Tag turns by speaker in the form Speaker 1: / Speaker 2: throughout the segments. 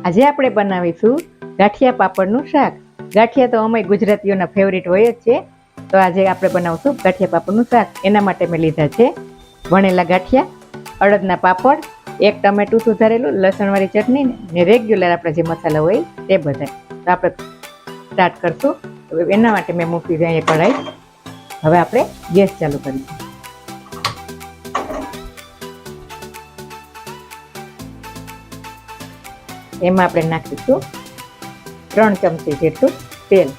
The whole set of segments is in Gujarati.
Speaker 1: આજે આપણે બનાવીશું ગાંઠિયા પાપડનું શાક. ગાંઠિયા તો અમે ગુજરાતીઓના ફેવરિટ હોય જ છે. તો આજે આપણે બનાવશું ગાંઠિયા પાપડનું શાક. એના માટે મેં લીધા છે વણેલા ગાંઠિયા, અડદના પાપડ, એક ટમેટું સુધારેલું, લસણવાળી ચટણી ને રેગ્યુલર આપણે જે મસાલા હોય તે બધા. તો આપણે સ્ટાર્ટ કરશું. એના માટે મેં મૂકી દીધી કઢાઈ. હવે આપણે ગેસ ચાલુ કરીશું. એમાં આપણે નાખીશું 3 ચમચી જેટલું તેલ.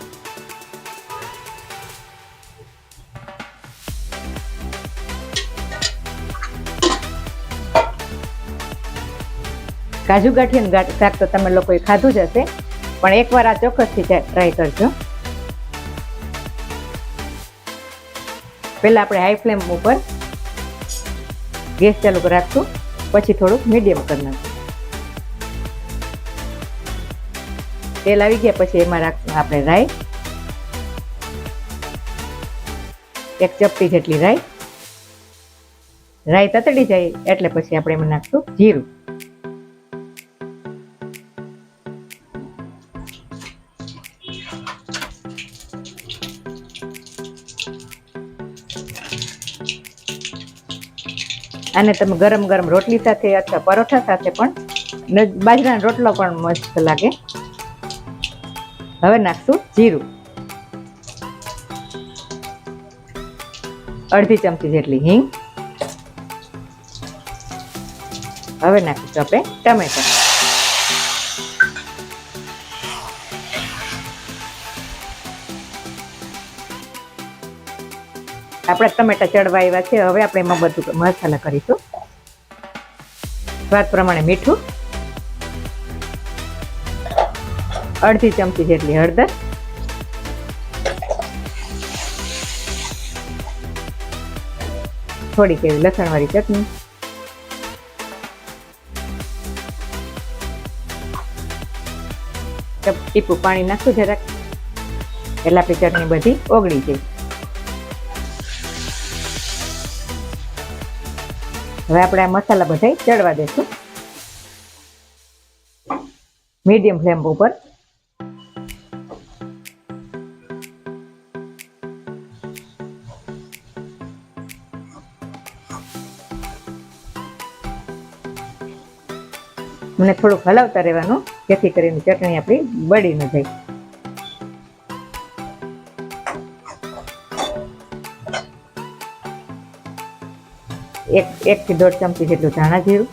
Speaker 1: કાજુ ગાંઠિયાનું શાક તો તમે લોકોએ ખાધું જ હશે, પણ એકવાર આ ચોક્કસથી ટ્રાય કરજો. પહેલા આપણે હાઈ ફ્લેમ ઉપર ગેસ ચાલુ રાખશું, પછી થોડુંક મીડિયમ કરી નાખશું. તેલ આવી ગયા પછી એમાં રાખશું આપણે રાઈ, 1 ચપટી જેટલી રાઈ. રાઈ તતડી જાય એટલે પછી આપણે એમાં નાખશું જીરું. અને તમે ગરમ ગરમ રોટલી સાથે અથવા પરોઠા સાથે પણ, બાજરાનો રોટલો પણ મસ્ત લાગે. હવે નાખશું જીરું, 1/2 ચમચી જેટલી હિંગ. હવે નાખીશું આપણે ટમેટા. આપણા ટમેટા ચડવા આવ્યા છે. હવે આપણે એમાં બધું મસાલા કરીશું. સ્વાદ પ્રમાણે મીઠું, 1/2 ચમચી જેટલી હળદર, થોડીક એવી લસણવાળી ચટણી, ટીપું પાણી નાખશું જરાક, એટલે આપણી ચટણી બધી ઓગળી જાય. હવે આપણે આ મસાલા બધા ચડવા દેશું મીડિયમ ફ્લેમ ઉપર. મને થોડુંક હલાવતા રહેવાનું, જેથી કરીને ચટણી આપણી બળી ન જાય. એક થી 1.5 ચમચી જેટલું ધાણા જીરું,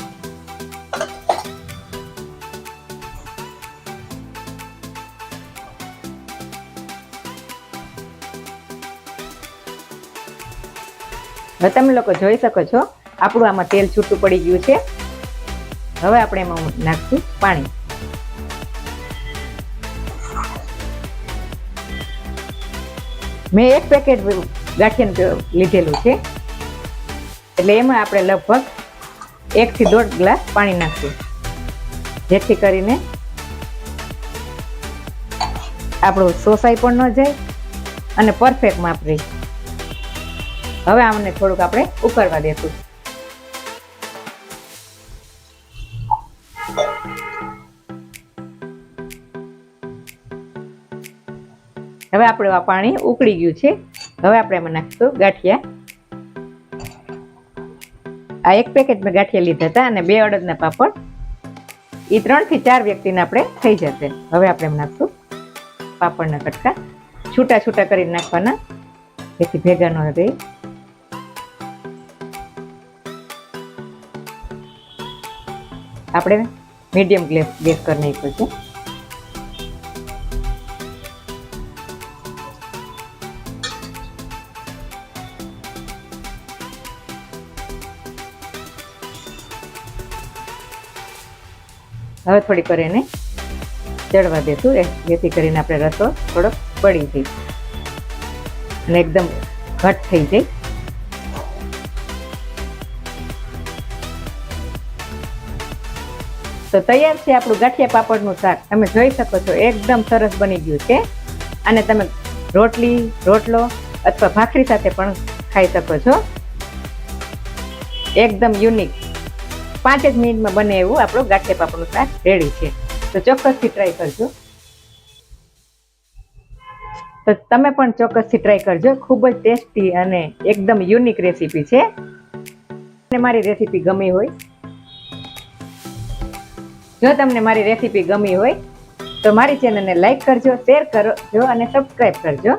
Speaker 1: હવે તમે લોકો જોઈ શકો છો આપણું આમાં તેલ છૂટું પડી ગયું છે. હવે આપણે એમાં નાખશું પાણી. મેં 1 પેકેટ ગાંઠિયાનું લીધેલું છે, એટલે એમાં આપણે લગભગ 1 થી 1.5 ગ્લાસ પાણી નાખશું, જેથી કરીને આપણું સોસાઈ પણ ન જાય અને પરફેક્ટ માપ રહે. હવે આમને થોડુંક આપણે ઉકળવા દેશું. હવે આપણું આ પાણી ઉકળી ગયું છે. હવે આપણે એમાં નાખીશું ગાંઠિયા. આ 1 પેકેટ મેં ગાંઠિયા લીધા હતા અને 2 અડદના પાપડ. એ 3 થી 4 વ્યક્તિને આપણે થઈ જશે. હવે આપણે એમ નાખશું પાપડના કટકા, છૂટા છૂટા કરીને નાખવાના, જેથી ભેગા ન રહે. આપણે મીડિયમ ગેસ કરી નાખ્યો છે. હવે થોડીક વાર એને ચડવા દેશું, જેથી કરીને આપણે રસો થોડોક બળી જાય અને એકદમ ઘટ થઈ જાય. તો તૈયાર છે આપણું ગાંઠિયા પાપડનું શાક. તમે જોઈ શકો છો એકદમ સરસ બની ગયું છે. અને તમે રોટલી, રોટલો અથવા ભાખરી સાથે પણ ખાઈ શકો છો. એકદમ યુનિક 5 જ મિનિટમાં બને એવું આપણું ગાંઠિયા પાપડનું શાક રેડી છે. તો ચોક્કસથી ટ્રાય કરજો. તો તમે પણ ચોક્કસથી ટ્રાય કરજો. ખૂબ જ ટેસ્ટી અને એકદમ યુનિક રેસીપી છે. અને મારી રેસીપી ગમી હોય, જો તમને મારી રેસીપી ગમી હોય તો મારી ચેનલને લાઈક કરજો, શેર કરજો અને સબસ્ક્રાઈબ કરજો.